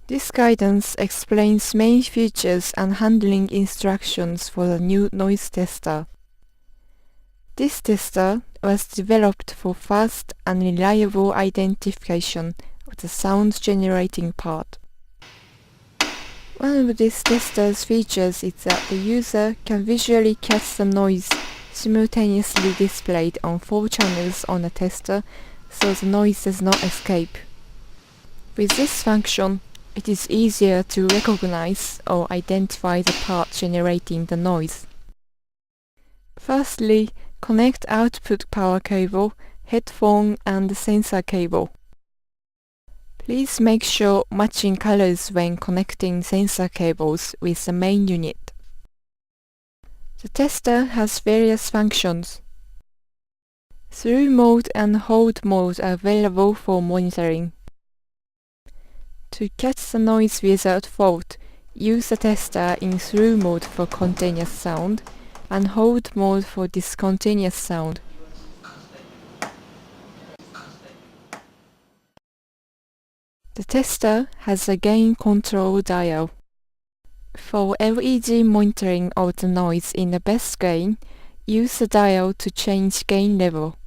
This guidance explains main features and handling instructions for the new noise tester. This tester was developed for fast and reliable identification of the sound generating part. One of this tester's features is that the user can visually catch the noise simultaneously displayed on 4 channels on the tester, so the noise does not escape. With this function, it is easier to recognize or identify the part generating the noise. Firstly, connect output power cable, headphone and sensor cable. Please make sure matching colors when connecting sensor cables with the main unit. The tester has various functions. Through mode and hold mode are available for monitoring. To catch the noise without fault, use the tester in through mode for continuous sound and hold mode for discontinuous sound. The tester has a gain control dial. For LED monitoring of the noise in the best gain, use the dial to change gain level.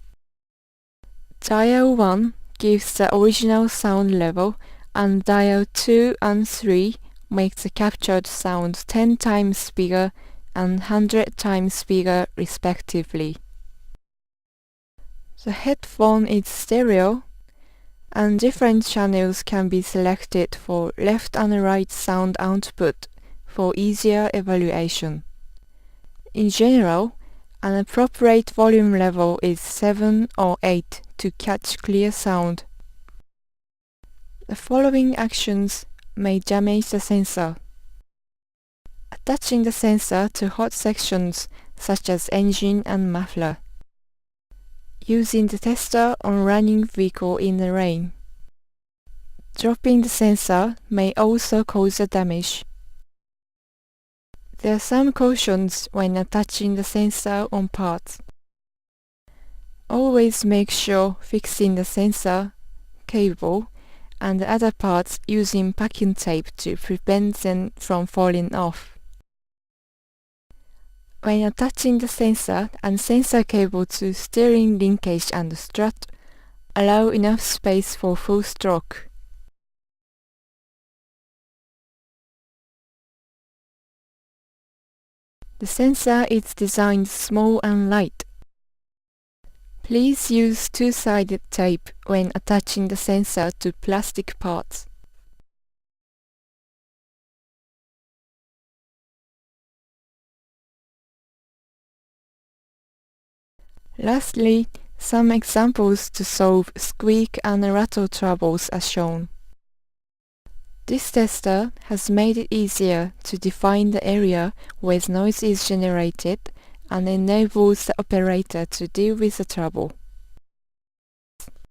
Dial 1 gives the original sound level, and dial 2 and 3 make the captured sound 10 times bigger and 100 times bigger respectively. The headphone is stereo, and different channels can be selected for left and right sound output for easier evaluation. In general, an appropriate volume level is 7 or 8 to catch clear sound. The following actions may damage the sensor. Attaching the sensor to hot sections such as engine and muffler. Using the tester on running vehicle in the rain. Dropping the sensor may also cause a damage. There are some cautions when attaching the sensor on parts. Always make sure fixing the sensor, cable, and the other parts using packing tape to prevent them from falling off. When attaching the sensor and sensor cable to steering linkage and strut, allow enough space for full stroke. The sensor is designed small and light. Please use two-sided tape when attaching the sensor to plastic parts. Lastly, some examples to solve squeak and rattle troubles are shown. This tester has made it easier to define the area where noise is generated and enables the operator to deal with the trouble.